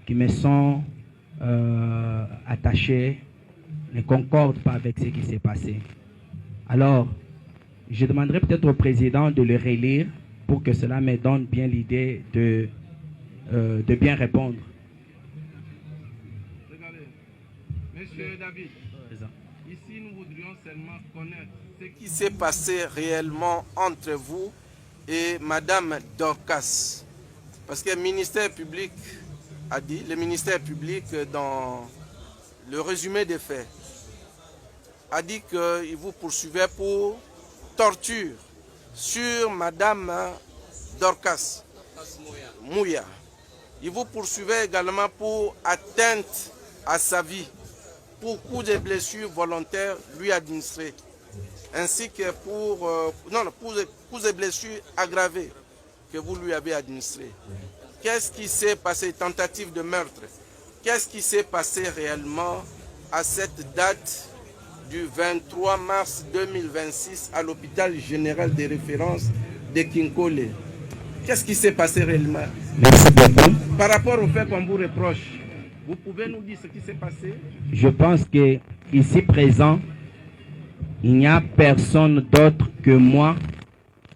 qui me sont attachés ne concordent pas avec ce qui s'est passé. Alors, je demanderai peut-être au président de le relire pour que cela me donne bien l'idée de bien répondre. Regardez, Monsieur David, ici nous voudrions seulement connaître ce qui s'est passé réellement entre vous et Madame Dorcas. Parce que le ministère public a dit, le ministère public dans le résumé des faits, a dit qu'il vous poursuivait pour torture sur Madame Dorcas Mouya. Il vous poursuivait également pour atteinte à sa vie, pour coups de blessures volontaires lui administrés, ainsi que pour coups de blessures aggravées que vous lui avez administrés. Qu'est-ce qui s'est passé, tentative de meurtre? Qu'est-ce qui s'est passé réellement à cette date du 23 mars 2026 à l'hôpital général de référence de Kinkole? Qu'est-ce qui s'est passé réellement? Merci beaucoup. Par rapport au fait qu'on vous reproche, vous pouvez nous dire ce qui s'est passé? Je pense que ici présent, il n'y a personne d'autre que moi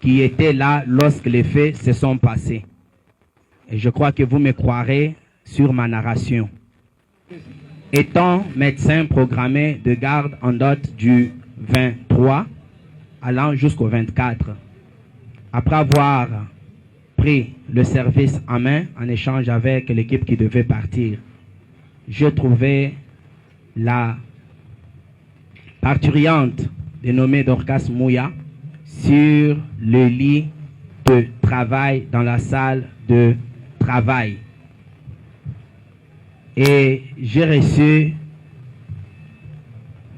qui était là lorsque les faits se sont passés. Et je crois que vous me croirez sur ma narration. Étant médecin programmé de garde en date du 23 allant jusqu'au 24, après avoir pris le service en main en échange avec l'équipe qui devait partir, je trouvais la parturiente dénommée Dorcas Mouya sur le lit de travail dans la salle de travail. Et j'ai reçu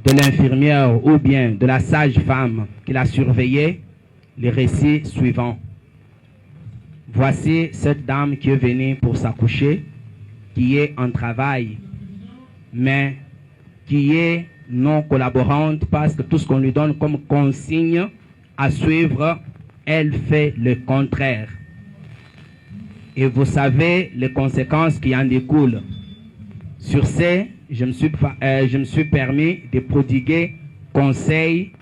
de l'infirmière ou bien de la sage-femme qui l'a surveillée les récits suivants. Voici cette dame qui est venue pour s'accoucher, qui est en travail, mais qui est non collaborante parce que tout ce qu'on lui donne comme consigne à suivre, elle fait le contraire. Et vous savez les conséquences qui en découlent. Sur ce, je me suis permis de prodiguer conseil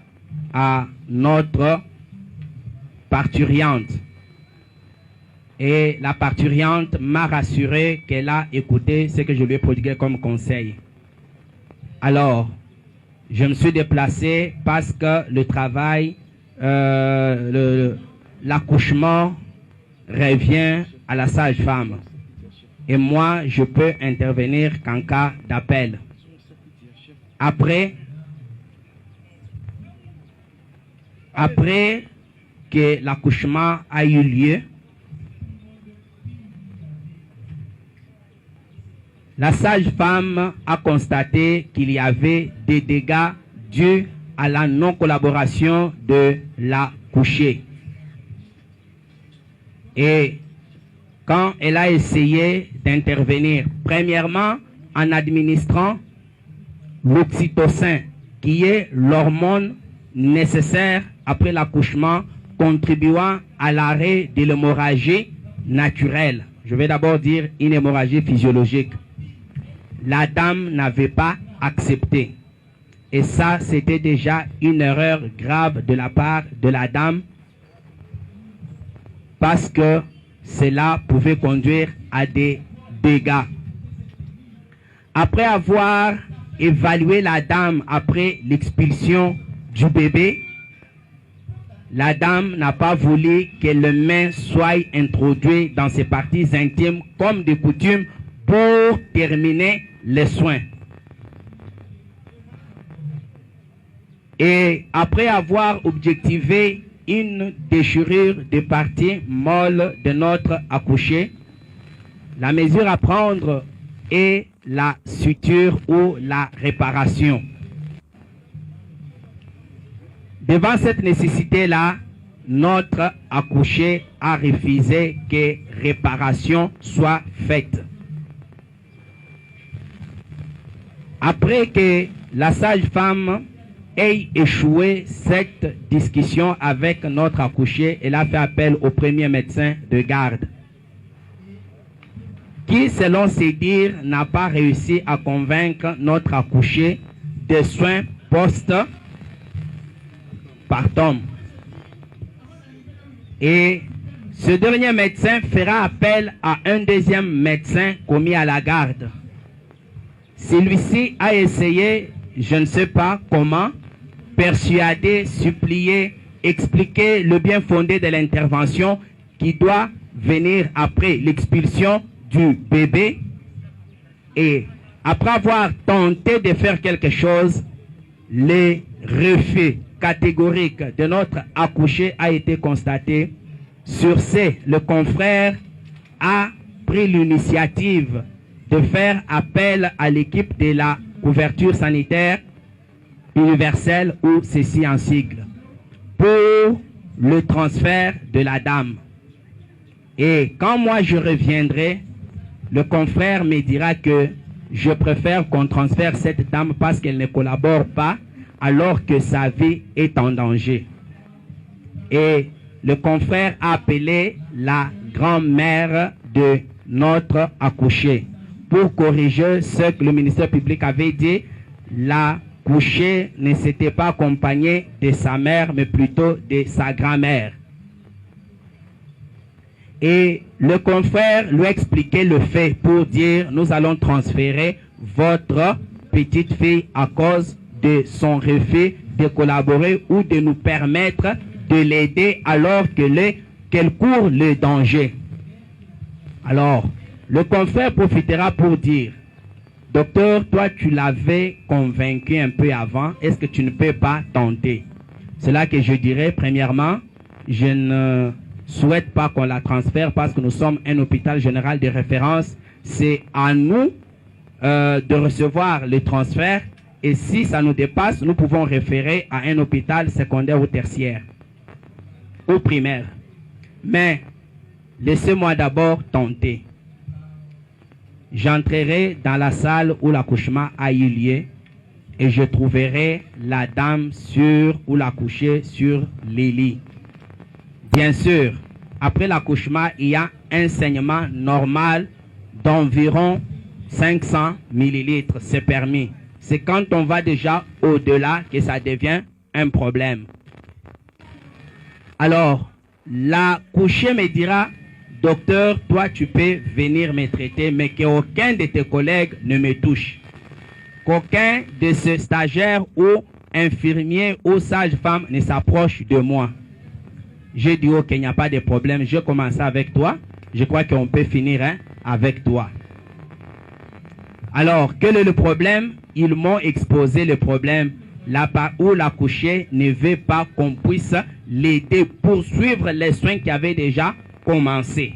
à notre parturiente. Et la parturiente m'a rassuré qu'elle a écouté ce que je lui ai prodigué comme conseil. Alors, je me suis déplacé parce que le travail, l'accouchement revient à la sage-femme. Et moi, je peux intervenir qu'en cas d'appel. Après que l'accouchement a eu lieu, la sage-femme a constaté qu'il y avait des dégâts dus à la non-collaboration de l'accouchée. Et quand elle a essayé d'intervenir, premièrement en administrant l'oxytocin, qui est l'hormone nécessaire après l'accouchement, contribuant à l'arrêt de l'hémorragie naturelle. Je vais d'abord dire une hémorragie physiologique. La dame n'avait pas accepté. Et ça, c'était déjà une erreur grave de la part de la dame, parce que cela pouvait conduire à des dégâts. Après avoir évalué la dame après l'expulsion du bébé, la dame n'a pas voulu que les mains soient introduites dans ses parties intimes comme de coutume pour terminer les soins. Et après avoir objectivé une déchirure des parties molles de notre accouché, la mesure à prendre est la suture ou la réparation. Devant cette nécessité-là, notre accouché a refusé que réparation soit faite. Après que la sage-femme ait échoué cette discussion avec notre accouché, elle a fait appel au premier médecin de garde, qui qui, selon ses dires, n'a pas réussi à convaincre notre accouché des soins post-partum. Et ce dernier médecin fera appel à un deuxième médecin commis à la garde. Celui-ci a essayé, je ne sais pas comment, persuader, supplier, expliquer le bien fondé de l'intervention qui doit venir après l'expulsion du bébé. Et après avoir tenté de faire quelque chose, le refus catégorique de notre accouché a été constaté. Sur ce, le confrère a pris l'initiative de faire appel à l'équipe de la couverture sanitaire universelle, ou ceci en sigle, pour le transfert de la dame. Et quand moi je reviendrai, le confrère me dira que je préfère qu'on transfère cette dame parce qu'elle ne collabore pas alors que sa vie est en danger. Et le confrère a appelé la grand-mère de notre accouché pour corriger ce que le ministère public avait dit. La couchée ne s'était pas accompagnée de sa mère, mais plutôt de sa grand-mère. Et le confrère lui a expliqué le fait pour dire: nous allons transférer votre petite fille à cause de son refus de collaborer ou de nous permettre de l'aider alors qu'elle court le danger. Alors, le confrère profitera pour dire: docteur, toi tu l'avais convaincu un peu avant, est-ce que tu ne peux pas tenter? C'est là que je dirais, premièrement, je ne souhaite pas qu'on la transfère parce que nous sommes un hôpital général de référence. C'est à nous de recevoir le transfert, et si ça nous dépasse, nous pouvons référer à un hôpital secondaire ou tertiaire ou primaire. Mais laissez-moi d'abord tenter. J'entrerai dans la salle où l'accouchement a eu lieu et je trouverai la dame ou l'accouché sur les lits. Bien sûr, après l'accouchement, il y a un saignement normal d'environ 500 millilitres, c'est permis. C'est quand on va déjà au-delà que ça devient un problème. Alors, l'accouché me dira: docteur, toi tu peux venir me traiter, mais qu'aucun de tes collègues ne me touche. Qu'aucun de ce stagiaire ou infirmier ou sage-femme ne s'approche de moi. J'ai dit: ok, il n'y a pas de problème, je commence avec toi. Je crois qu'on peut finir avec toi. Alors, quel est le problème? Ils m'ont exposé le problème. Là où l'accouché ne veut pas qu'on puisse l'aider pour suivre les soins qui avaient déjà commencé.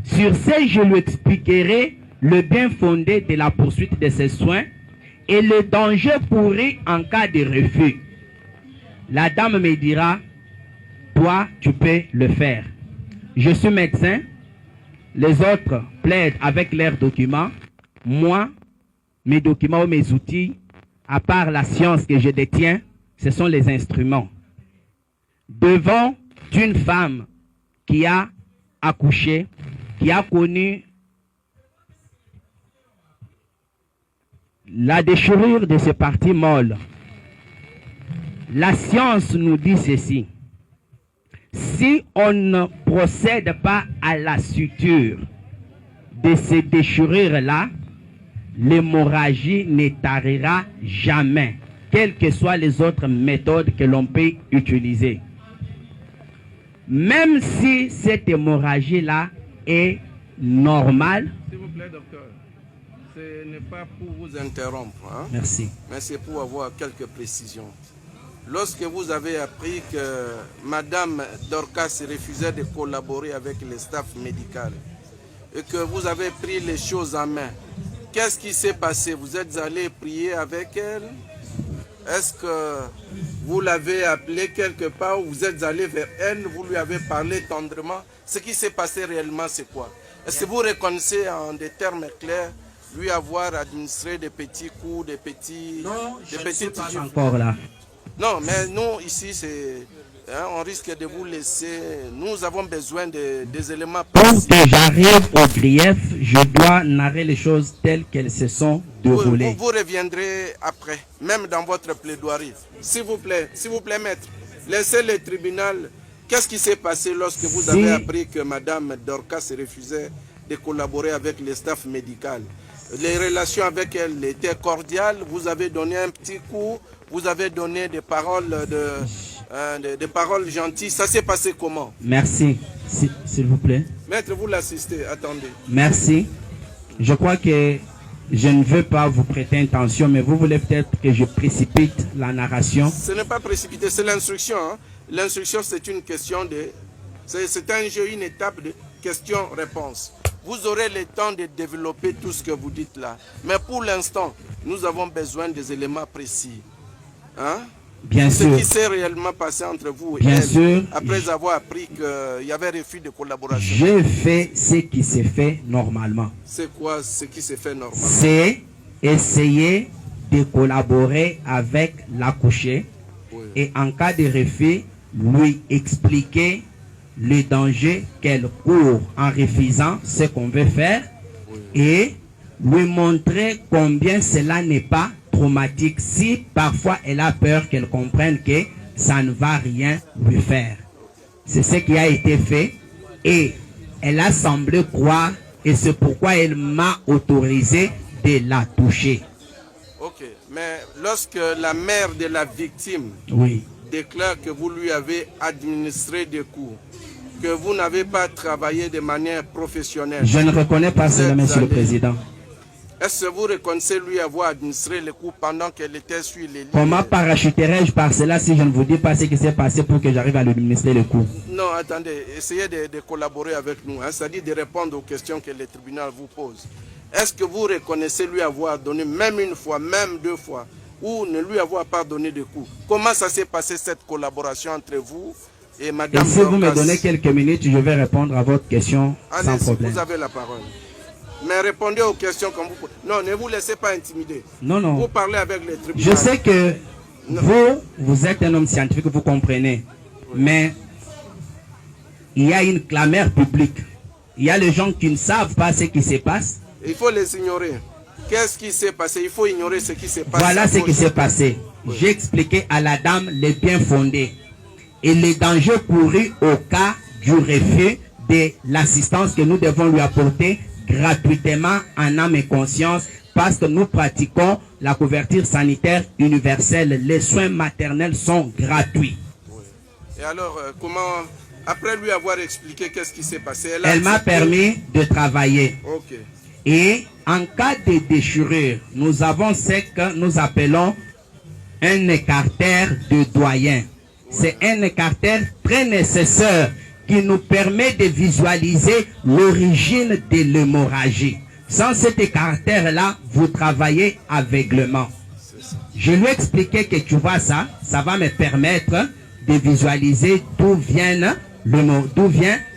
Sur ce, je lui expliquerai le bien fondé de la poursuite de ces soins et le danger pourri en cas de refus. La dame me dira: toi, tu peux le faire. Je suis médecin. Les autres plaident avec leurs documents. Moi, mes documents ou mes outils, à part la science que je détiens, ce sont les instruments. Devant une femme qui a accouché, qui a connu la déchirure de ses parties molles, la science nous dit ceci: si on ne procède pas à la suture de ces déchirures-là, l'hémorragie ne tarira jamais, quelles que soient les autres méthodes que l'on peut utiliser. Même si cette hémorragie-là est normale. S'il vous plaît, docteur, ce n'est pas pour vous interrompre. Hein? Merci. Mais c'est pour avoir quelques précisions. Lorsque vous avez appris que Madame Dorcas refusait de collaborer avec le staff médical et que vous avez pris les choses en main, qu'est-ce qui s'est passé? Vous êtes allé prier avec elle? Est-ce que vous l'avez appelée quelque part ou vous êtes allé vers elle, vous lui avez parlé tendrement? Ce qui s'est passé réellement, c'est quoi? Est-ce que vous reconnaissez en des termes clairs lui avoir administré des petits coups, des petits... Non, je ne suis pas encore là. Non, mais nous, ici, c'est on risque de vous laisser. Nous avons besoin des éléments Pour précis. que j'arrive au grief, je dois narrer les choses telles qu'elles se sont déroulées. Vous reviendrez après, même dans votre plaidoirie. S'il vous plaît, maître, laissez le tribunal. Qu'est-ce qui s'est passé lorsque vous avez appris que Mme Dorcas refusait de collaborer avec le staff médical? Les relations avec elle étaient cordiales. Vous avez donné un petit coup. Vous avez donné des paroles des paroles gentilles. Ça s'est passé comment? Merci. S'il vous plaît. Maître, vous l'assistez. Attendez. Merci. Je crois que je ne veux pas vous prêter intention, mais vous voulez peut-être que je précipite la narration. Ce n'est pas précipité, c'est l'instruction. Hein. L'instruction, c'est une question de... C'est un jeu, une étape de question-réponse. Vous aurez le temps de développer tout ce que vous dites là. Mais pour l'instant, nous avons besoin des éléments précis. Hein? Bien sûr. Ce qui s'est réellement passé entre vous et Bien elle, sûr. après avoir appris qu'il y avait refus de collaboration. J'ai fait ce qui s'est fait normalement. C'est quoi ce qui s'est fait normalement? C'est essayer de collaborer avec l'accouché, oui, et en cas de refus, lui expliquer le danger qu'elle court en refusant ce qu'on veut faire, oui, et lui montrer combien cela n'est pas traumatique si parfois elle a peur qu'elle comprenne que ça ne va rien lui faire. C'est ce qui a été fait et elle a semblé croire et c'est pourquoi elle m'a autorisé de la toucher. Ok, mais lorsque la mère de la victime, oui, déclare que vous lui avez administré des coups, que vous n'avez pas travaillé de manière professionnelle. Je ne reconnais pas cela, Monsieur le Président. Est-ce que vous reconnaissez lui avoir administré les coups pendant qu'elle était sur les lignes? Comment parachuterais-je par cela si je ne vous dis pas ce qui s'est passé pour que j'arrive à lui administrer les coups? Non, attendez, essayez de collaborer avec nous, hein, c'est-à-dire de répondre aux questions que le tribunal vous pose. Est-ce que vous reconnaissez lui avoir donné, même une fois, même deux fois, ou ne lui avoir pas donné de coups? Comment ça s'est passé cette collaboration entre vous et Madame Dorcas? Et si vous me donnez quelques minutes, je vais répondre à votre question sans problème. Vous avez la parole. Mais répondez aux questions comme vous pouvez. Non, ne vous laissez pas intimider. Non, non. Vous parlez avec les tribunaux. Je sais que vous êtes un homme scientifique, vous comprenez. Oui. Mais il y a une clameur publique. Il y a les gens qui ne savent pas ce qui se passe. Il faut les ignorer. Qu'est-ce qui s'est passé? Il faut ignorer ce qui s'est passé. Voilà ce qui s'est passé. Oui. J'ai expliqué à la dame les biens fondés et les dangers courus au cas du refus de l'assistance que nous devons lui apporter gratuitement en âme et conscience parce que nous pratiquons la couverture sanitaire universelle. Les soins maternels sont gratuits. Oui. Et alors, comment, après lui avoir expliqué qu'est-ce qui s'est passé, elle m'a permis de travailler. Okay. Et en cas de déchirure, nous avons ce que nous appelons un écartère de doyen. Oui. C'est un écartère très nécessaire qui nous permet de visualiser l'origine de l'hémorragie. Sans cet écartère-là, vous travaillez aveuglement. Je lui ai expliqué que tu vois ça, ça va me permettre de visualiser d'où vient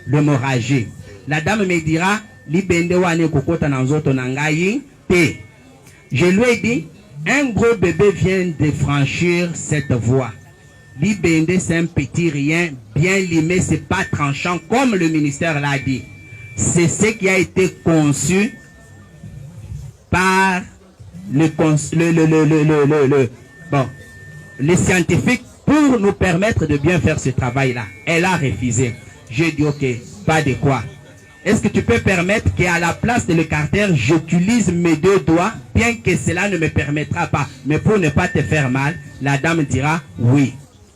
l'hémorragie. La dame me dira, je lui ai dit, un gros bébé vient de franchir cette voie. L'Ibende, c'est un petit rien, bien limé, c'est pas tranchant, comme le ministère l'a dit. C'est ce qui a été conçu par les scientifiques pour nous permettre de bien faire ce travail-là. Elle a refusé. J'ai dit, ok, pas de quoi. Est-ce que tu peux permettre qu'à la place de l'écartère, j'utilise mes deux doigts, bien que cela ne me permettra pas, mais pour ne pas te faire mal, la dame dira oui.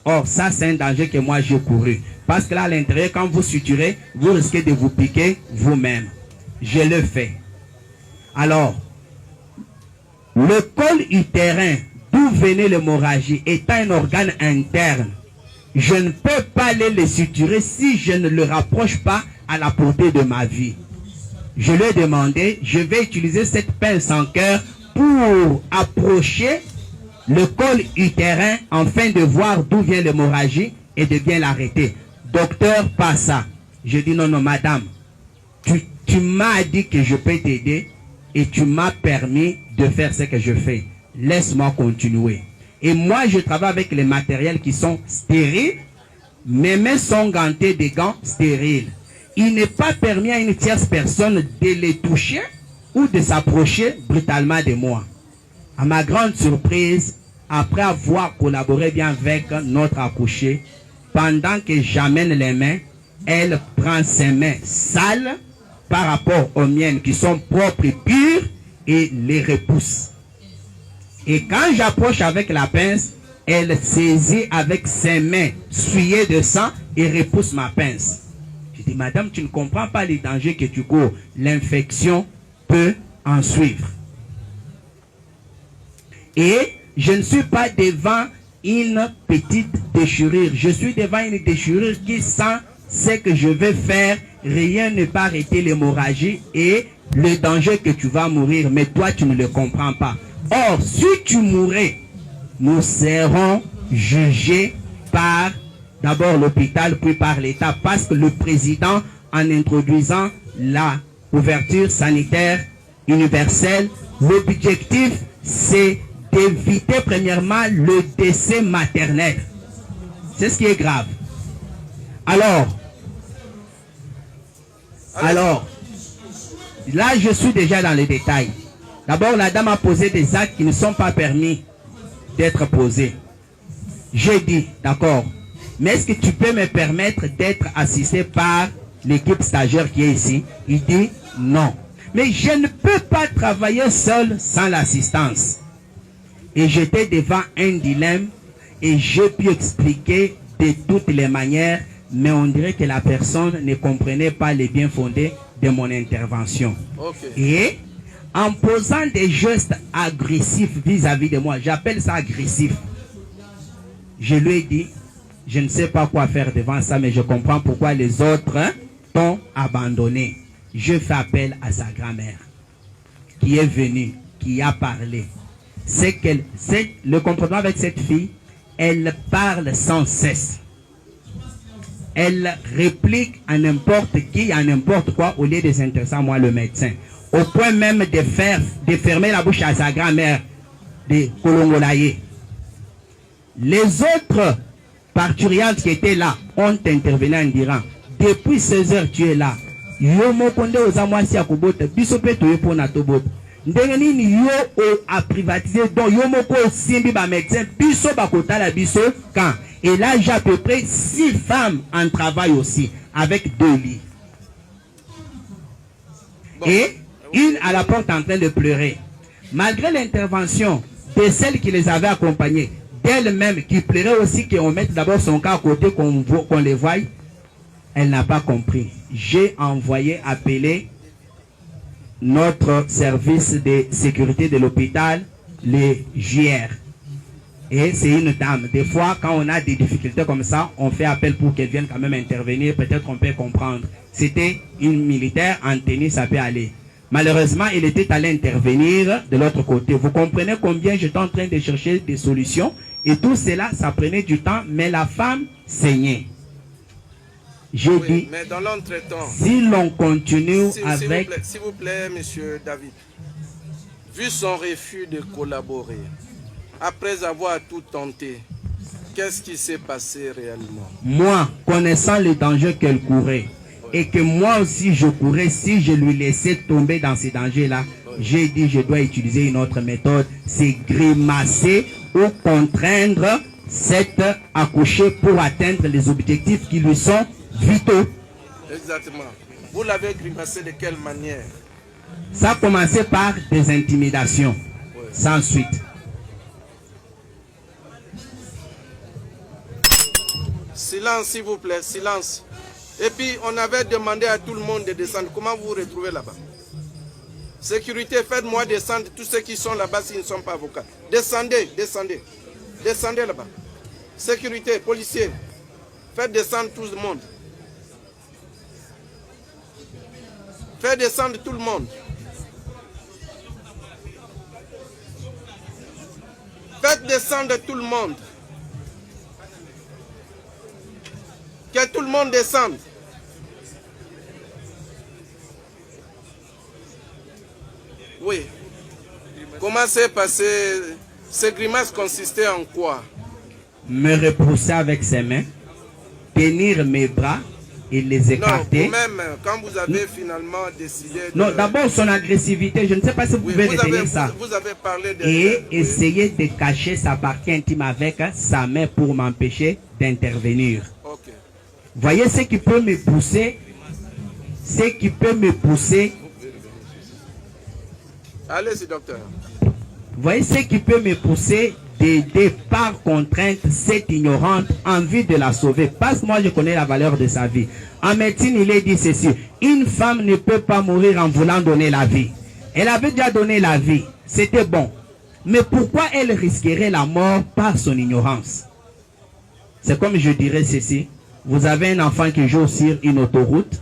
Or, ça, c'est un danger que moi, j'ai couru. Parce que là, à l'intérieur, quand vous suturez, vous risquez de vous piquer vous-même. Je le fais. Alors, le col utérin, d'où venait l'hémorragie, étant un organe interne, je ne peux pas aller le suturer si je ne le rapproche pas à la portée de ma vie. Je lui ai demandé, je vais utiliser cette pince en cœur pour approcher le col utérin afin de voir d'où vient l'hémorragie et de bien l'arrêter. Docteur, pas ça. Je dis non, non, madame, tu m'as dit que je peux t'aider et tu m'as permis de faire ce que je fais. Laisse-moi continuer. Et moi, je travaille avec les matériels qui sont stériles. Mes mains sont gantées de gants stériles. Il n'est pas permis à une tierce personne de les toucher ou de s'approcher brutalement de moi. À ma grande surprise, après avoir collaboré bien avec notre accouchée, pendant que j'amène les mains, elle prend ses mains sales par rapport aux miennes qui sont propres et pures et les repousse. Et quand j'approche avec la pince, elle saisit avec ses mains souillées de sang et repousse ma pince. Je dis, madame, tu ne comprends pas les dangers que tu cours. L'infection peut en suivre. Et je ne suis pas devant une petite déchirure. Je suis devant une déchirure qui, sans ce que je vais faire, rien ne peut arrêter l'hémorragie et le danger que tu vas mourir. Mais toi, tu ne le comprends pas. Or, si tu mourrais, nous serons jugés par d'abord l'hôpital, puis par l'État, parce que le président, en introduisant la couverture sanitaire universelle, l'objectif, c'est d'éviter premièrement le décès maternel. C'est ce qui est grave. Alors, là, je suis déjà dans les détails. D'abord, la dame a posé des actes qui ne sont pas permis d'être posés. J'ai dit, d'accord, mais est-ce que tu peux me permettre d'être assisté par l'équipe stagiaire qui est ici? Il dit, non. Mais je ne peux pas travailler seul sans l'assistance. Et j'étais devant un dilemme et j'ai pu expliquer de toutes les manières, mais on dirait que la personne ne comprenait pas les bien fondés de mon intervention. Okay. Et en posant des gestes agressifs vis-à-vis de moi, j'appelle ça agressif. Je lui ai dit, je ne sais pas quoi faire devant ça, mais je comprends pourquoi les autres t'ont abandonné. Je fais appel à sa grand-mère qui est venue, qui a parlé. C'est le comportement avec cette fille, elle parle sans cesse. Elle réplique à n'importe qui, à n'importe quoi, au lieu de s'intéresser à moi, le médecin. Au point même de fermer la bouche à sa grand-mère, de Kolongolaye. Les autres parturiantes qui étaient là ont intervenu en disant, depuis 16 heures tu es là. Yo mokonde ozamwasi akobota biso pe toye pona tobota. Ndenge nini yo a privatisé donc yo moko simbi ba médecin biso bakotala biso quand. Et là j'ai à peu près 6 femmes en travail aussi avec 2 lits. Bon. Et une à la porte en train de pleurer. Malgré l'intervention de celles qui les avaient accompagnées, d'elle-même qui pleurait aussi qu'on mette d'abord son cas à côté, qu'on les voie, elle n'a pas compris. J'ai envoyé appeler notre service de sécurité de l'hôpital, les JR. Et c'est une dame. Des fois, quand on a des difficultés comme ça, on fait appel pour qu'elle vienne quand même intervenir. Peut-être qu'on peut comprendre. C'était une militaire en tenue, ça peut aller. Malheureusement, il était allé intervenir de l'autre côté. Vous comprenez combien j'étais en train de chercher des solutions. Et tout cela, ça prenait du temps, mais la femme saignait. J'ai dit, mais dans l'entretemps, si l'on continue avec... S'il vous plaît, monsieur David, vu son refus de collaborer, après avoir tout tenté, qu'est-ce qui s'est passé réellement? Moi, connaissant les dangers qu'elle courait, et que moi aussi je courais, si je lui laissais tomber dans ces dangers-là, j'ai dit, je dois utiliser une autre méthode, c'est grimacer ou contraindre cette accouchée pour atteindre les objectifs qui lui sont vitaux. Exactement. Vous l'avez grimacé de quelle manière? Ça a commencé par des intimidations, sans suite. Silence, s'il vous plaît, silence. Et puis, on avait demandé à tout le monde de descendre. Comment vous vous retrouvez là-bas? Sécurité, faites-moi descendre tous ceux qui sont là-bas s'ils ne sont pas avocats. Descendez, descendez. Descendez là-bas. Sécurité, policiers, faites descendre tout le monde. Faites descendre tout le monde. Faites descendre tout le monde. Que tout le monde descende. Oui. Comment s'est passé? Ces grimaces consistaient en quoi? Me repousser avec ses mains tenir mes bras et les écarter. Non, vous-même, quand vous avez finalement décidé de... Non, d'abord son agressivité, je ne sais pas si vous pouvez retenir ça. Vous avez parlé de... Et essayer de cacher sa partie intime avec sa main pour m'empêcher d'intervenir. Ok. Voyez ce qui peut me pousser. Ce qui peut me pousser. Allez-y, docteur. Voyez ce qui peut me pousser d'aider par contrainte cette ignorante en vue de la sauver. Parce que moi je connais la valeur de sa vie. En médecine, il est dit ceci. Une femme ne peut pas mourir en voulant donner la vie. Elle avait déjà donné la vie. C'était bon. Mais pourquoi elle risquerait la mort par son ignorance? C'est comme je dirais ceci. Vous avez un enfant qui joue sur une autoroute.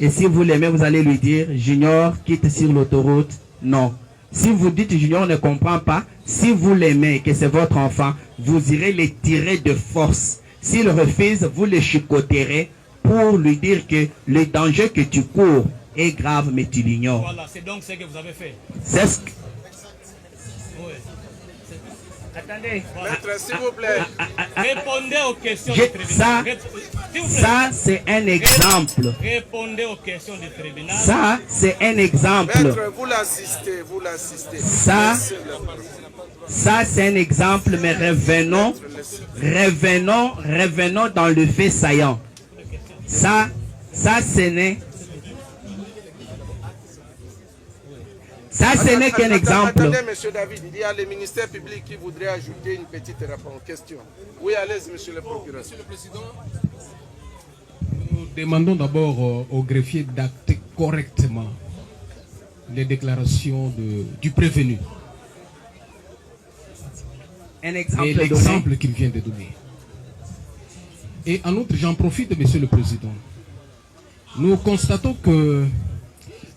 Et si vous l'aimez, vous allez lui dire, Junior, quitte sur l'autoroute. Non. Si vous dites Junior ne comprend pas, si vous l'aimez et que c'est votre enfant, vous irez le tirer de force. S'il refuse, vous le chicoterez pour lui dire que le danger que tu cours est grave, mais tu l'ignores. Voilà, c'est donc ce que vous avez fait. C'est ce que... Oui. Attendez. Maître, s'il vous plaît. Répondez aux questions du tribunal. Ça, S'il vous plaît. ça c'est un exemple. Répondez aux questions du tribunal. Ça, c'est un exemple. Maître, vous l'assistez, vous l'assistez. Ça, ça c'est un exemple, mais revenons dans le fait saillant. Ça ce n'est... Ça, ce n'est qu'un exemple. Attendez, monsieur David, il y a le ministère public qui voudrait ajouter une petite réponse, question. Oui, allez-y, monsieur le procureur. Monsieur le Président, nous demandons d'abord au greffier d'acter correctement les déclarations du prévenu Un et exemple l'exemple qu'il vient de donner. Et en outre, j'en profite, monsieur le Président. Nous constatons que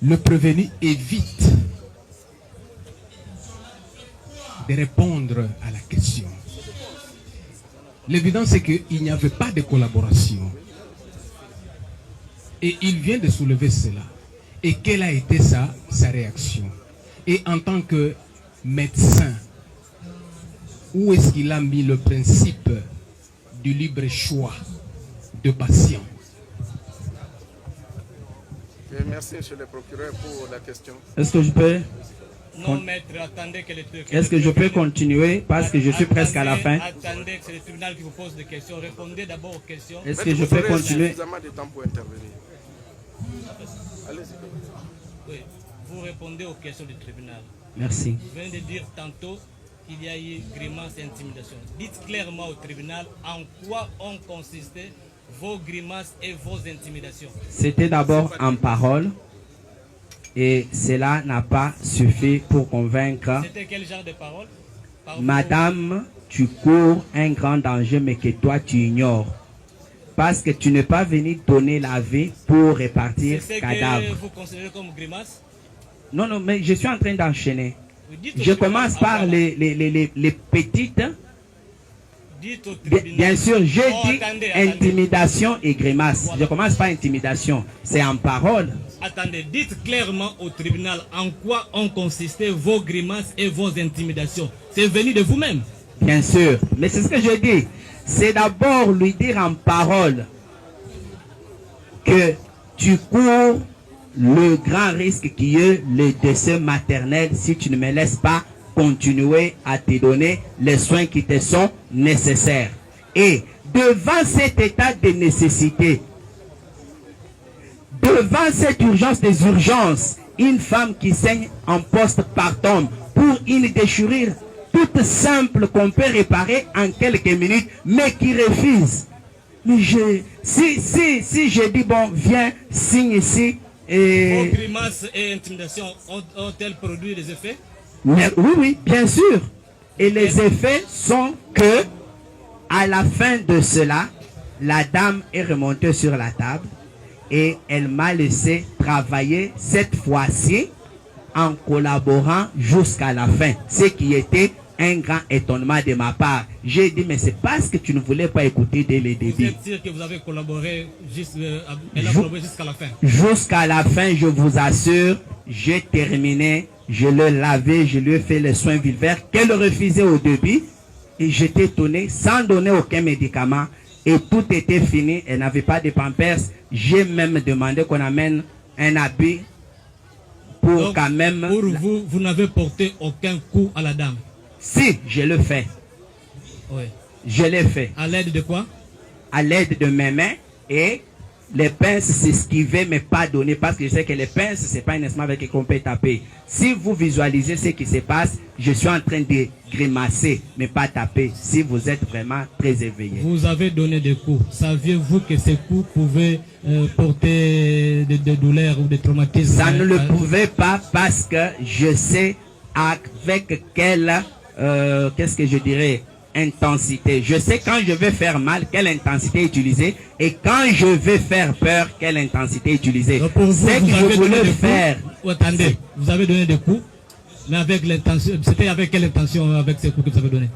le prévenu évite de répondre à la question. L'évidence c'est qu'il n'y avait pas de collaboration. Et il vient de soulever cela. Et quelle a été sa réaction? Et en tant que médecin, où est-ce qu'il a mis le principe du libre choix de patient? Merci, monsieur le procureur, pour la question. Est-ce que je peux... Non, maître, attendez que le Est-ce que je peux continuer parce que je suis presque à la fin? Attendez que c'est le tribunal qui vous pose des questions. Répondez d'abord aux questions. Est-ce que je peux continuer? Suffisamment de temps pour intervenir. Allez-y. Oui, vous répondez aux questions du tribunal. Merci. Je viens de dire tantôt qu'il y a eu grimace et intimidation. Dites clairement au tribunal en quoi ont consisté vos grimaces et vos intimidations. C'était d'abord en parole. Et cela n'a pas suffi pour convaincre. C'était quel genre de parole? Madame, tu cours un grand danger, mais que toi tu ignores. Parce que tu n'es pas venu donner la vie pour répartir c'est ce cadavre. que vous considérez comme grimace? Non, non, mais je suis en train d'enchaîner. Dites au Je tribunal, commence par voilà. les petites. Dites au tribunal. Bien sûr, j'ai Oh, dit attendez. intimidation et grimace. Voilà. Je commence par intimidation. C'est en parole. Attendez, dites clairement au tribunal en quoi ont consisté vos grimaces et vos intimidations. C'est venu de vous-même. Bien sûr. Mais c'est ce que je dis. C'est d'abord lui dire en parole que tu cours le grand risque qui est le décès maternel si tu ne me laisses pas continuer à te donner les soins qui te sont nécessaires. Et devant cet état de nécessité, devant cette urgence des urgences, une femme qui saigne en postpartum pour une déchirure toute simple qu'on peut réparer en quelques minutes, mais qui refuse. Mais si je dis bon, viens, signe ici. Vos grimaces et intimidations ont-elles produit des effets? Mais, oui, bien sûr. Et les effets sont que, à la fin de cela, la dame est remontée sur la table et elle m'a laissé travailler cette fois-ci en collaborant jusqu'à la fin. Ce qui était un grand étonnement de ma part. J'ai dit, mais c'est parce que tu ne voulais pas écouter dès le début. Vous êtes sûr que vous avez collaboré elle a collaboré jusqu'à la fin? Jusqu'à la fin, je vous assure, j'ai terminé, je l'ai lavé, je lui ai fait les soins vulvaires qu'elle refusait au début. Et j'étais étonné, sans donner aucun médicament, et tout était fini. Elle n'avait pas de pampers. J'ai même demandé qu'on amène un habit pour Donc, quand même... Pour vous, vous n'avez porté aucun coup à la dame? Si, je le fais. Oui. Je l'ai fait. À l'aide de quoi? À l'aide de mes mains, et les pinces s'esquivaient mais pas donner, parce que je sais que les pinces c'est pas un instrument avec lequel on peut taper. Si vous visualisez ce qui se passe, je suis en train de grimacer mais pas taper, si vous êtes vraiment très éveillé. Vous avez donné des coups. Saviez-vous que ces coups pouvaient porter des douleurs ou des traumatismes? Ça ne le pouvait pas, parce que je sais avec quelle qu'est-ce que je dirais, intensité. Je sais quand je vais faire mal, quelle intensité utiliser, et quand je vais faire peur, quelle intensité utiliser. C'est que je voulais faire. Attendez, vous avez donné des coups, mais avec l'intention. C'était avec quelle intention, avec ces coups que vous avez donné?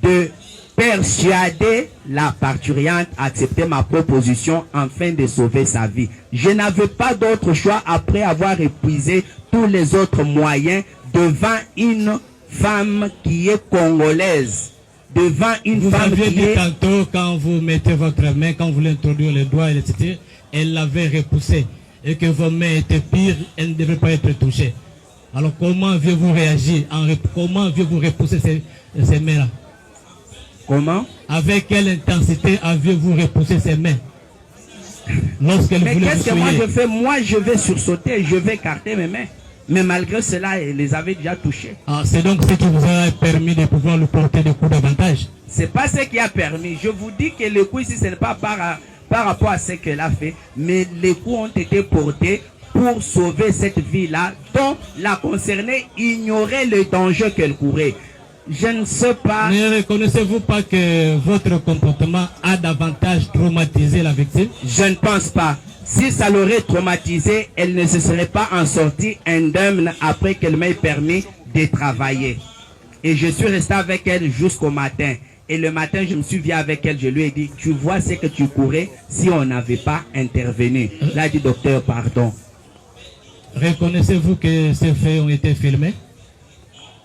De persuader la parturiente à accepter ma proposition afin de sauver sa vie. Je n'avais pas d'autre choix après avoir épuisé tous les autres moyens devant une femme qui est congolaise. Devant une femme qui est... Vous aviez dit tantôt, quand vous mettez votre main, quand vous voulez introduire les doigts, etc., elle l'avait repoussé. Et que vos mains étaient pires, elles ne devaient pas être touchées. Alors comment aviez-vous réagi? Comment aviez-vous repoussé ces mains-là? Comment? Avec quelle intensité aviez-vous repoussé ces mains? Lorsqu'elle voulait vous Mais qu'est-ce que moi souiller? je fais? Moi je vais sursauter, je vais écarter mes mains. Mais malgré cela, elle les avait déjà touchés. Ah, c'est donc ce qui vous a permis de pouvoir lui porter des coups davantage? C'est pas ce qui a permis. Je vous dis que les coups ici, ce n'est pas par rapport à ce qu'elle a fait, mais les coups ont été portés pour sauver cette vie-là, dont la concernée ignorait le danger qu'elle courait. Je ne sais pas... Ne reconnaissez-vous pas que votre comportement a davantage traumatisé la victime? Je ne pense pas. Si ça l'aurait traumatisé, elle ne se serait pas en sortie indemne après qu'elle m'ait permis de travailler. Et je suis resté avec elle jusqu'au matin. Et le matin, je me suis vu avec elle, je lui ai dit, tu vois ce que tu courais si on n'avait pas intervenu. Là, il dit, docteur, pardon. Reconnaissez-vous que ces faits ont été filmés?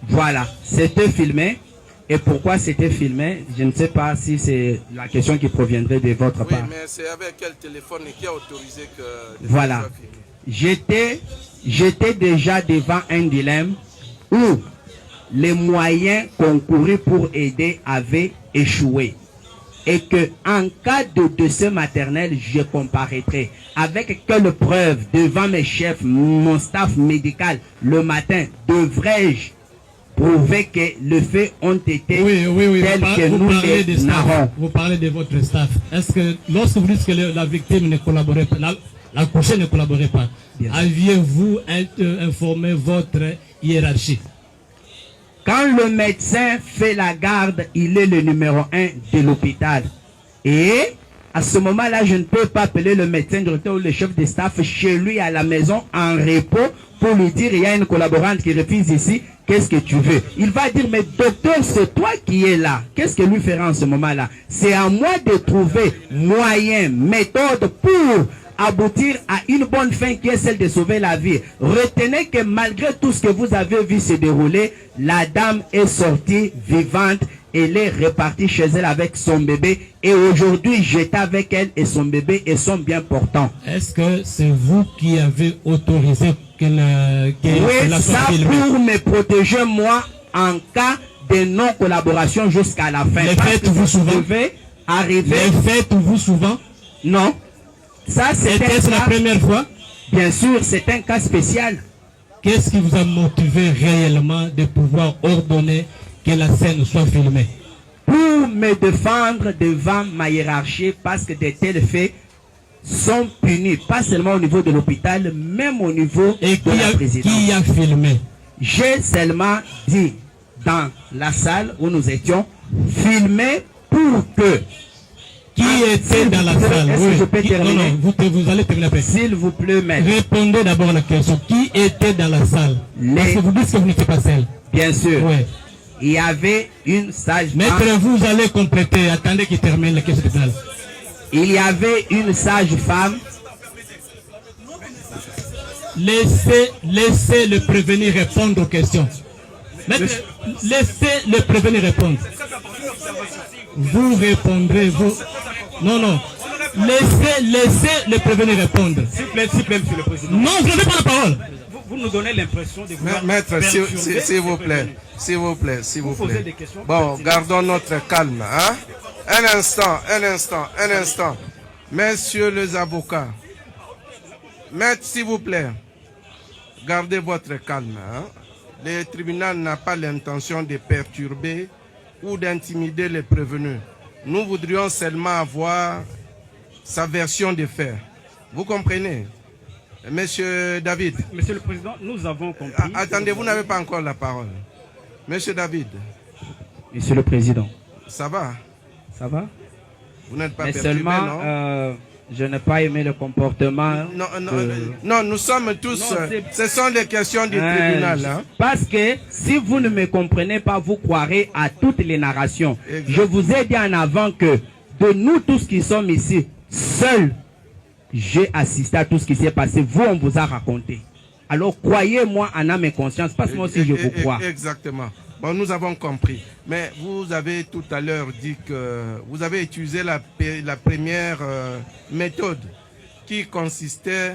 Voilà, c'était filmé. Et pourquoi c'était filmé, je ne sais pas si c'est la question qui proviendrait de votre part. Oui, mais c'est avec quel téléphone qui a autorisé que... Voilà. J'étais déjà devant un dilemme où les moyens concourus pour aider avaient échoué. Et que en cas de décès maternel, je comparaîtrai. Avec quelle preuve devant mes chefs, mon staff médical, le matin, devrais-je prouver que les faits ont été tels que nous les narrons? Vous parlez de votre staff. Est-ce que lorsque vous dites que la victime ne collaborait pas, la couchée ne collaborait pas, aviez-vous informé votre hiérarchie? Quand le médecin fait la garde, il est le numéro 1 de l'hôpital. Et à ce moment-là, je ne peux pas appeler le médecin directeur ou le chef de staff chez lui à la maison en repos pour lui dire, il y a une collaborante qui refuse ici, qu'est-ce que tu veux? Il va dire, mais docteur, c'est toi qui es là. Qu'est-ce que lui fera en ce moment-là? C'est à moi de trouver moyens, méthodes pour aboutir à une bonne fin qui est celle de sauver la vie. Retenez que malgré tout ce que vous avez vu se dérouler, la dame est sortie vivante. Elle est repartie chez elle avec son bébé. Et aujourd'hui, j'étais avec elle et son bébé et sont bien portants. Est-ce que c'est vous qui avez autorisé qu'elle oui, ça pour me protéger moi en cas de non-collaboration jusqu'à la fin. Les faites-vous souvent? Arriver... Les faites-vous souvent? Non. Ça, c'était la première fois? Bien sûr, c'est un cas spécial. Qu'est-ce qui vous a motivé réellement de pouvoir ordonner que la scène soit filmée? Pour me défendre devant ma hiérarchie, parce que de tels faits sont punis, pas seulement au niveau de l'hôpital, même au niveau de la présidence. Qui a filmé? J'ai seulement dit dans la salle où nous étions, filmer pour que... Qui était dans la salle? Est-ce que je peux terminer? Non, vous allez terminer après. S'il vous plaît, maître. Répondez d'abord à la question. Qui était dans la salle? Parce que vous dites que vous n'étiez pas seul. Bien sûr. Oui. Il y avait une sage-femme. Maître, vous allez compléter. Attendez qu'il termine la question finale. Il y avait une sage-femme. Laissez le prévenu répondre aux questions. Maître, laissez le prévenu répondre. Vous répondrez, vous. Non, non. Laissez le prévenu répondre. S'il vous plaît, monsieur le président. Non, je ne veux pas la parole. Vous nous donnez l'impression de vouloir Maître, s'il vous plaît. S'il vous plaît, s'il vous plaît. Bon, gardons notre calme. Hein? Un instant. Messieurs les avocats, maître, s'il vous plaît, gardez votre calme. Hein? Le tribunal n'a pas l'intention de perturber ou d'intimider les prévenus. Nous voudrions seulement avoir sa version des faits. Vous comprenez? Monsieur David. Monsieur le Président, nous avons compris. Attendez, vous n'avez pas encore la parole. Monsieur David. Monsieur le Président. Ça va? Ça va? Vous n'êtes pas Mais perturbé, seulement, non? je n'ai pas aimé le comportement. Non, nous sommes tous... ce sont les questions du tribunal. Hein? Parce que si vous ne me comprenez pas, vous croirez à toutes les narrations. Exact. Je vous ai dit en avant que de nous tous qui sommes ici, seuls, j'ai assisté à tout ce qui s'est passé. Vous, on vous a raconté. Alors, croyez-moi en âme et conscience, parce que moi aussi, je vous crois. Exactement. Bon, nous avons compris. Mais vous avez tout à l'heure dit que vous avez utilisé la première méthode qui consistait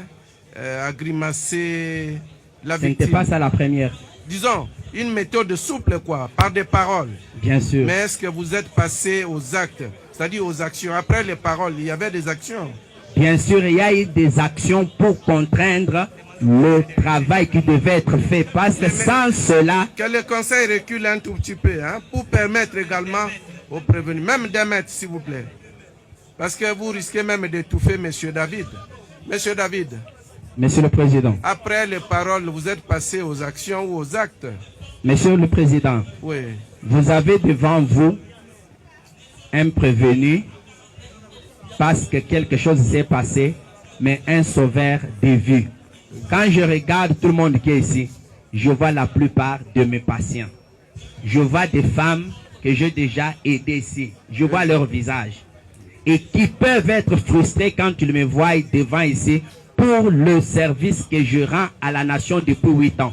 à grimacer la victime. Ce n'était pas ça la première. Disons, une méthode souple, quoi, par des paroles. Bien sûr. Mais est-ce que vous êtes passé aux actes, c'est-à-dire aux actions? Après les paroles, il y avait des actions. Bien sûr, il y a eu des actions pour contraindre le travail qui devait être fait. Parce que sans cela... Que le conseil recule un tout petit peu, hein, pour permettre également aux prévenus, même d'un mètre, s'il vous plaît. Parce que vous risquez même d'étouffer Monsieur David. Monsieur David. Monsieur le Président. Après les paroles, vous êtes passé aux actions ou aux actes? Monsieur le Président. Oui. Vous avez devant vous un prévenu parce que quelque chose s'est passé, mais un sauveur de vue. Quand je regarde tout le monde qui est ici, je vois la plupart de mes patients. Je vois des femmes que j'ai déjà aidées ici. Je vois leur visage. Et qui peuvent être frustrées quand ils me voient devant ici pour le service que je rends à la nation depuis 8 ans.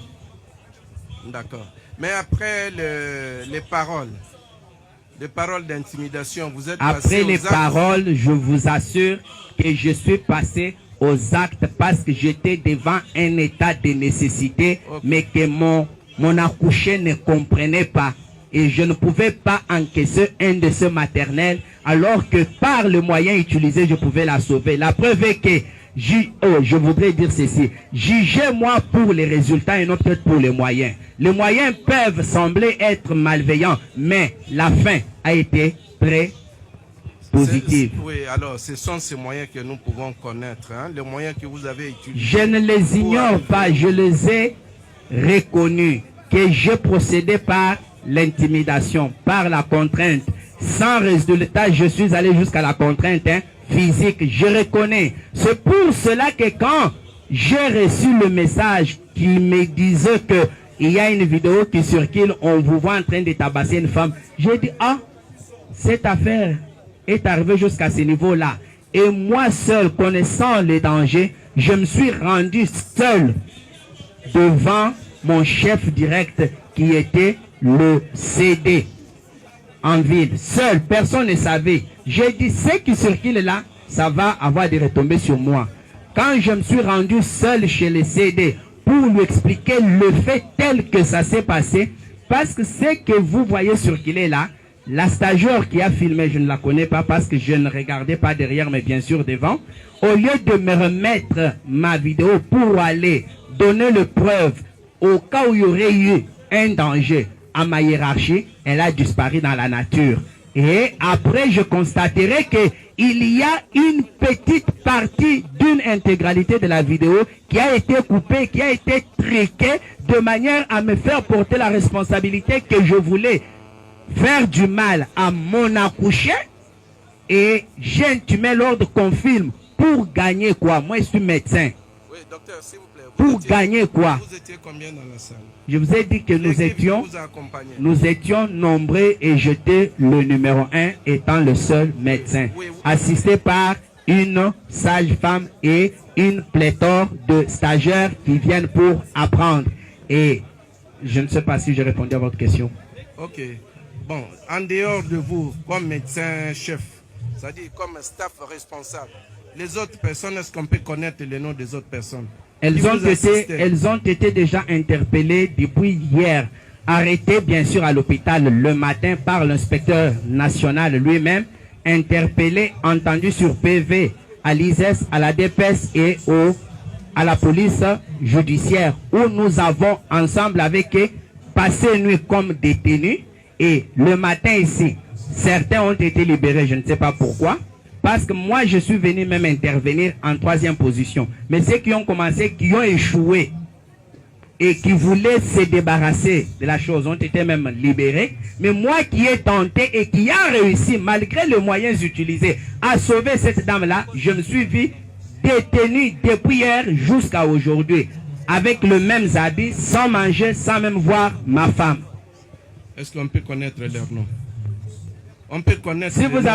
D'accord. Mais après les paroles d'intimidation, vous êtes passé après les paroles, je vous assure que je suis passé aux actes parce que j'étais devant un état de nécessité, mais que mon accouché ne comprenait pas. Et je ne pouvais pas encaisser un de ce maternel, alors que par le moyen utilisé, je pouvais la sauver. La preuve est que, je voudrais dire ceci, jugez-moi pour les résultats et non peut-être pour les moyens. Les moyens peuvent sembler être malveillants, mais la fin a été très positive. Oui, alors ce sont ces moyens que nous pouvons connaître, hein, les moyens que vous avez utilisés. Je ne les ignore pas, je les ai reconnus, que j'ai procédé par l'intimidation, par la contrainte. Sans résultat, je suis allé jusqu'à la contrainte physique. Je reconnais. C'est pour cela que quand j'ai reçu le message qui me disait que il y a une vidéo qui circule, on vous voit en train de tabasser une femme, j'ai dit, ah, cette affaire est arrivée jusqu'à ce niveau-là. Et moi seul, connaissant les dangers, je me suis rendu seul devant mon chef direct qui était le CD en ville. Seul, personne ne savait. J'ai dit, ce qui circule là, ça va avoir des retombées sur moi. Quand je me suis rendu seul chez le CD pour lui expliquer le fait tel que ça s'est passé, parce que ce que vous voyez circuler là, la stagiaire qui a filmé, je ne la connais pas parce que je ne regardais pas derrière, mais bien sûr devant. Au lieu de me remettre ma vidéo pour aller donner le preuve au cas où il y aurait eu un danger à ma hiérarchie, elle a disparu dans la nature. Et après, je constaterai qu'il y a une petite partie d'une intégralité de la vidéo qui a été coupée, qui a été triquée de manière à me faire porter la responsabilité que je voulais faire du mal à mon accouché. Et j'ai intimé l'ordre qu'on filme pour gagner quoi? Moi, je suis médecin. Oui, docteur, s'il vous plaît. Pour gagner quoi? Vous étiez combien dans la salle? Je vous ai dit que nous étions nombreux et j'étais le numéro 1 étant le seul médecin. Assisté par une sage-femme et une pléthore de stagiaires qui viennent pour apprendre. Et Je ne sais pas si j'ai répondu à votre question. Ok. Bon, en dehors de vous, comme médecin-chef, c'est-à-dire comme staff responsable, les autres personnes, est-ce qu'on peut connaître les noms des autres personnes? Elles ont été déjà interpellées depuis hier, arrêtées bien sûr à l'hôpital le matin par l'inspecteur national lui-même, interpellées, entendues sur PV, à l'ISES, à la DPS et à la police judiciaire, où nous avons ensemble avec eux passé une nuit comme détenus, et le matin ici, certains ont été libérés, je ne sais pas pourquoi. Parce que moi, je suis venu même intervenir en 3e position. Mais ceux qui ont commencé, qui ont échoué et qui voulaient se débarrasser de la chose ont été même libérés. Mais moi qui ai tenté et qui a réussi, malgré les moyens utilisés, à sauver cette dame-là, je me suis vu détenu depuis hier jusqu'à aujourd'hui, avec le même habit, sans manger, sans même voir ma femme. Est-ce qu'on peut connaître leur nom? On peut connaître. Si vous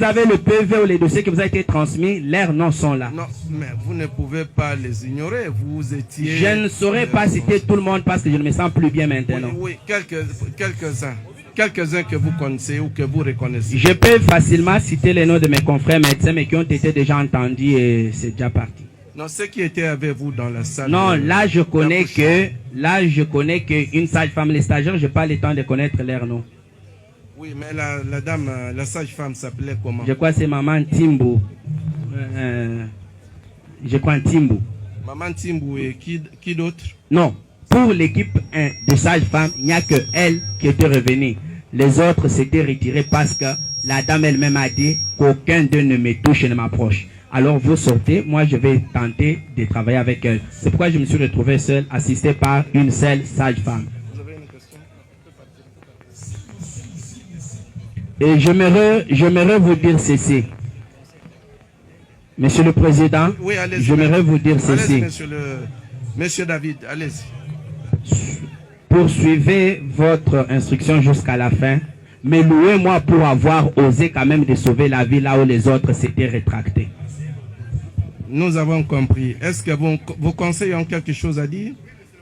avez le PV ou les dossiers qui vous ont été transmis, leurs noms sont là. Non, mais vous ne pouvez pas les ignorer. Vous étiez. Je ne saurais pas citer tout le monde parce que je ne me sens plus bien maintenant. Oui, quelques-uns. Quelques-uns que vous connaissez ou que vous reconnaissez. Je peux facilement citer les noms de mes confrères médecins, mais qui ont été déjà entendus et c'est déjà parti. Non, ceux qui étaient avec vous dans la salle. Non, là je connais qu'une sage-femme, les stagiaires, je n'ai pas le temps de connaître leurs noms. Oui, mais la dame, la sage-femme s'appelait comment? Je crois que c'est Maman Timbo. Je crois Timbo. Maman Timbo et qui d'autre? Non, pour l'équipe de sage-femme, il n'y a que elle qui était revenue. Les autres s'étaient retirés parce que la dame elle-même a dit qu'aucun d'eux ne me touche et ne m'approche. Alors vous sortez, moi je vais tenter de travailler avec elle. C'est pourquoi je me suis retrouvé seul, assisté par une seule sage-femme. Et j'aimerais vous dire ceci. Monsieur le Président, oui, j'aimerais vous dire ceci. Monsieur David, allez-y. Poursuivez votre instruction jusqu'à la fin, mais louez-moi pour avoir osé quand même de sauver la vie là où les autres s'étaient rétractés. Nous avons compris. Est-ce que vos conseils ont quelque chose à dire?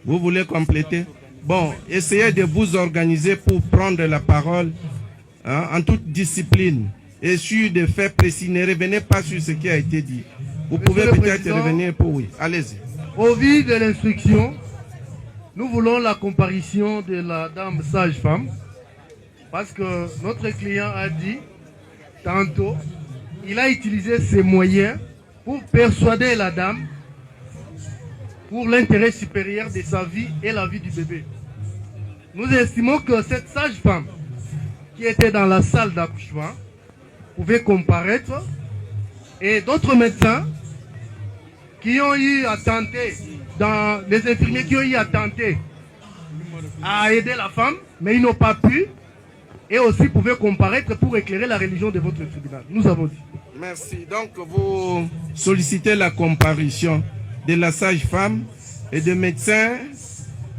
Vous voulez compléter? Bon, essayez de vous organiser pour prendre la parole. En toute discipline et sur des faits précis. Ne revenez pas sur ce qui a été dit. Vous pouvez peut-être revenir pour oui. Allez-y. Au vu de l'instruction, nous voulons la comparution de la dame sage-femme parce que notre client a dit tantôt, il a utilisé ses moyens pour persuader la dame pour l'intérêt supérieur de sa vie et la vie du bébé. Nous estimons que cette sage-femme qui était dans la salle d'accouchement pouvait comparaître et d'autres médecins qui ont eu à tenter, les infirmiers qui ont eu à tenter à aider la femme, mais ils n'ont pas pu et aussi pouvaient comparaître pour éclairer la religion de votre tribunal. Nous avons dit. Merci. Donc vous sollicitez la comparution de la sage-femme et des médecins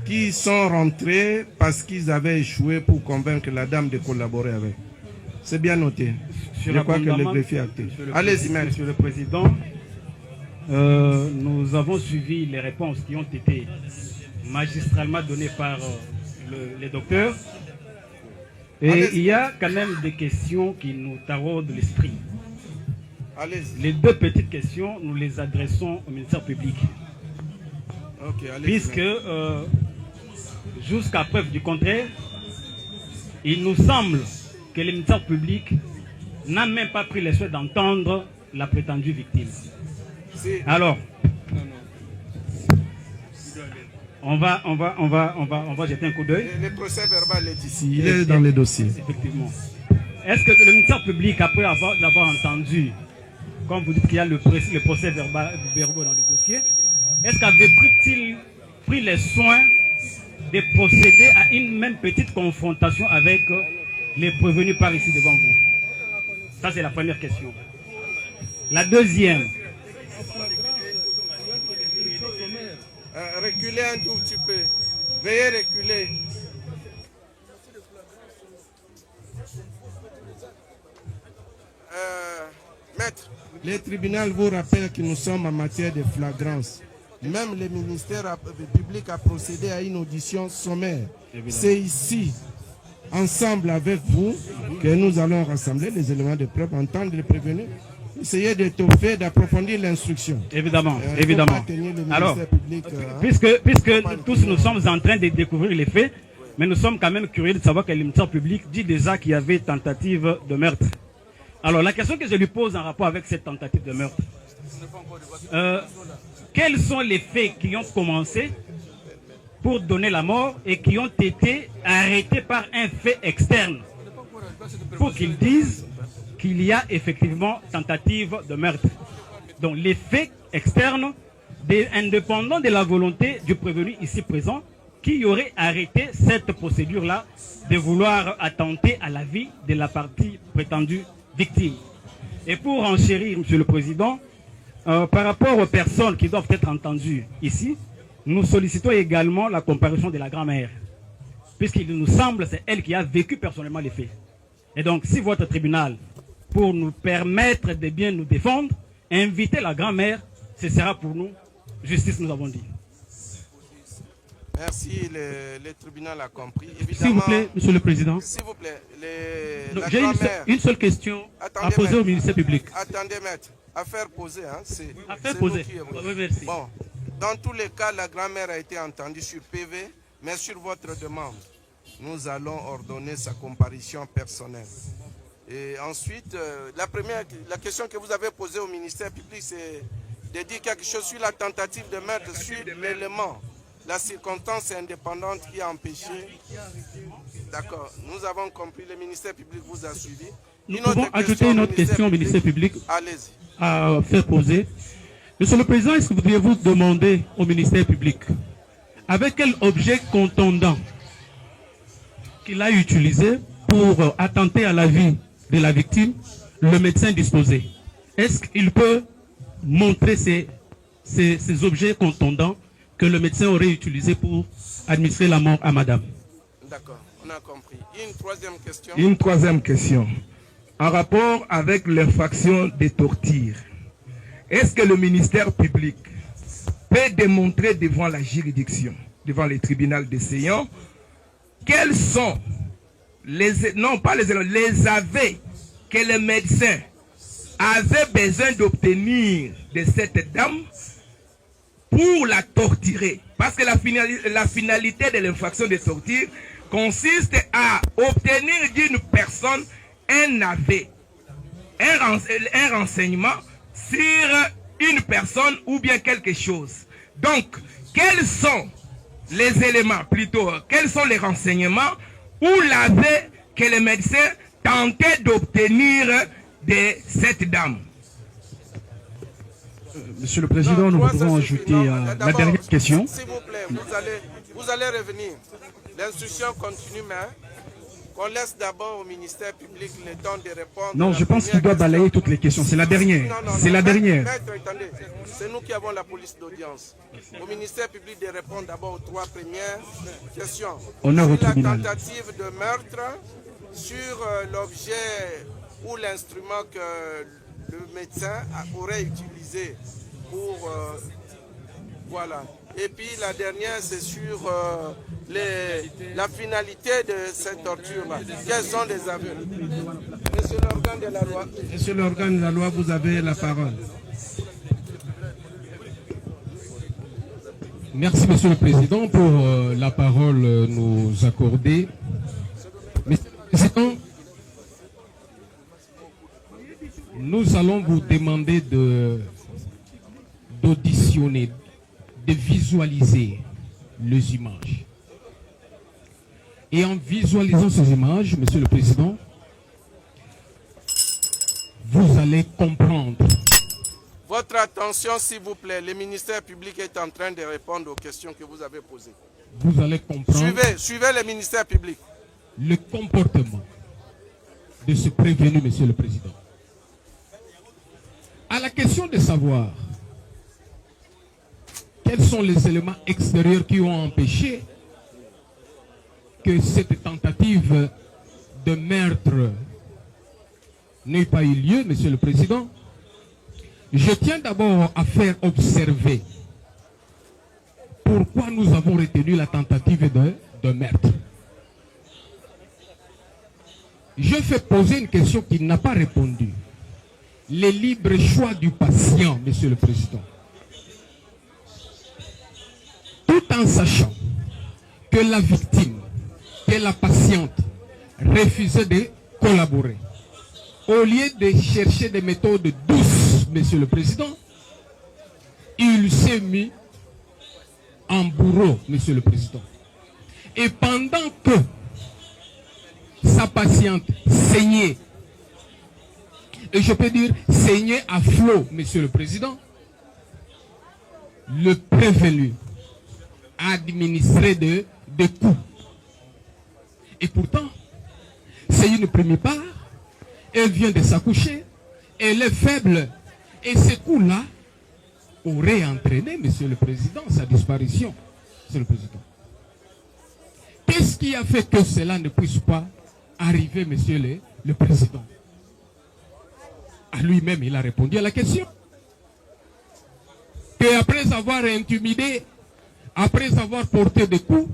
qui sont rentrés parce qu'ils avaient échoué pour convaincre la dame de collaborer avec. C'est bien noté. Je crois que le greffier a acté. Allez-y, Monsieur le Président, nous avons suivi les réponses qui ont été magistralement données par les docteurs. Et il y a quand même des questions qui nous taraudent l'esprit. Les deux petites questions, nous les adressons au ministère public. Puisque, jusqu'à preuve du contraire, il nous semble que le ministère public n'a même pas pris le soin d'entendre la prétendue victime. Alors, on va jeter un coup d'œil. Le procès verbal est ici, il est dans les dossiers. Effectivement. Est-ce que le ministère public, après l'avoir entendu, comme vous dites qu'il y a le procès verbal dans le dossier, est-ce qu'avait-il pris les soins de procéder à une même petite confrontation avec les prévenus par ici devant vous? Ça, c'est la première question. La deuxième. Reculez un tout petit peu. Veuillez reculer. Maître, le tribunal vous rappelle que nous sommes en matière de flagrance. Même le ministère public a procédé à une audition sommaire. C'est ici, ensemble avec vous, que nous allons rassembler les éléments de preuve, entendre les prévenus, essayer d'étoffer, d'approfondir l'instruction. Évidemment, évidemment. Alors, puisque tous nous sommes en train de découvrir les faits, mais nous sommes quand même curieux de savoir que le ministère public dit déjà qu'il y avait tentative de meurtre. Alors, la question que je lui pose en rapport avec cette tentative de meurtre, quels sont les faits qui ont commencé pour donner la mort et qui ont été arrêtés par un fait externe pour qu'ils disent qu'il y a effectivement tentative de meurtre. Donc les faits externes, indépendants de la volonté du prévenu ici présent, qui aurait arrêté cette procédure-là de vouloir attenter à la vie de la partie prétendue victime. Et pour enchérir, Monsieur le Président, par rapport aux personnes qui doivent être entendues ici, nous sollicitons également la comparution de la grand-mère, puisqu'il nous semble que c'est elle qui a vécu personnellement les faits. Et donc, si votre tribunal, pour nous permettre de bien nous défendre, invitez la grand-mère, ce sera pour nous justice, nous avons dit. Merci, le tribunal a compris. S'il vous plaît, Monsieur le Président. S'il vous plaît, j'ai une seule question à poser au ministère public. Attendez, maître. Affaire posée, hein. Affaire posée. Oui, merci. Bon, dans tous les cas, la grand-mère a été entendue sur PV, mais sur votre demande, nous allons ordonner sa comparution personnelle. Et ensuite, la question que vous avez posée au ministère public, c'est de dire quelque chose sur la tentative de meurtre, sur l'élément, la circonstance indépendante qui a empêché. D'accord, nous avons compris, le ministère public vous a suivi. Nous pouvons ajouter une autre question au ministère public. Allez-y. À faire poser. Monsieur le Président, est-ce que vous devriez vous demander au ministère public avec quel objet contondant qu'il a utilisé pour attenter à la vie de la victime, le médecin disposé? Est-ce qu'il peut montrer ces objets contondants que le médecin aurait utilisé pour administrer la mort à madame? D'accord, on a compris. Une troisième question. Une troisième question. En rapport avec l'infraction des tortures, est-ce que le ministère public peut démontrer devant la juridiction, devant les tribunaux décéants, quels sont les aveux que le médecin avait besoin d'obtenir de cette dame pour la torturer? Parce que la finalité de l'infraction de torture consiste à obtenir d'une personne un aveu, un renseignement sur une personne ou bien quelque chose. Donc, quels sont les éléments, plutôt, quels sont les renseignements ou l'aveu que le médecin tentait d'obtenir de cette dame? Monsieur le Président, nous voudrons ajouter la dernière question. S'il vous plaît, vous allez revenir. L'instruction continue, mais qu'on laisse d'abord au ministère public le temps de répondre. Non, je pense qu'il doit balayer toutes les questions. C'est la dernière. C'est la dernière. Maître, attendez. C'est nous qui avons la police d'audience. Au ministère public de répondre d'abord aux trois premières questions. Honneur au sur la tribunal. tentative de meurtre, sur l'objet ou l'instrument que le médecin aurait utilisé pour... voilà. Et puis la dernière, c'est sur la finalité de cette torture-là. Quels sont les aveux? Monsieur l'organe de la loi. Monsieur l'organe de la loi, vous avez la parole. Merci, Monsieur le Président, pour la parole nous accorder. Monsieur le Président, nous allons vous demander d'auditionner, de visualiser les images. Et en visualisant ces images, Monsieur le Président, vous allez comprendre. Votre attention, s'il vous plaît. Le ministère public est en train de répondre aux questions que vous avez posées. Vous allez comprendre. Suivez le ministère public. Le comportement de ce prévenu, Monsieur le Président. À la question de savoir quels sont les éléments extérieurs qui ont empêché que cette tentative de meurtre n'ait pas eu lieu, Monsieur le Président, je tiens d'abord à faire observer pourquoi nous avons retenu la tentative de meurtre. Je fais poser une question qu'il n'a pas répondu. Les libres choix du patient, Monsieur le Président. Tout en sachant que la victime, que la patiente, refusait de collaborer. Au lieu de chercher des méthodes douces, Monsieur le Président, il s'est mis en bourreau, Monsieur le Président. Et pendant que sa patiente saignait, et je peux dire saignait à flot, Monsieur le Président, le prévenu a administré des coups. Et pourtant, c'est une première part, elle vient de s'accoucher, elle est faible, et ces coups-là auraient entraîné, Monsieur le Président, sa disparition, Monsieur le Président. Qu'est-ce qui a fait que cela ne puisse pas arriver, Monsieur le Président? À lui-même, il a répondu à la question. Que après avoir intimidé, après avoir porté des coups,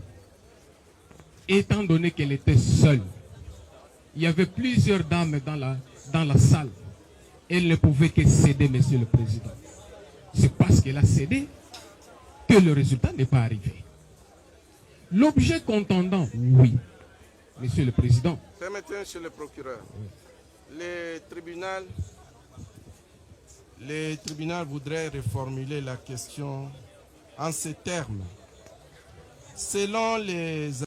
étant donné qu'elle était seule, il y avait plusieurs dames dans la salle. Elle ne pouvait que céder, Monsieur le Président. C'est parce qu'elle a cédé que le résultat n'est pas arrivé. L'objet contendant, oui, Monsieur le Président. Permettez, Monsieur le procureur, le tribunal voudrait reformuler la question en ces termes. Selon les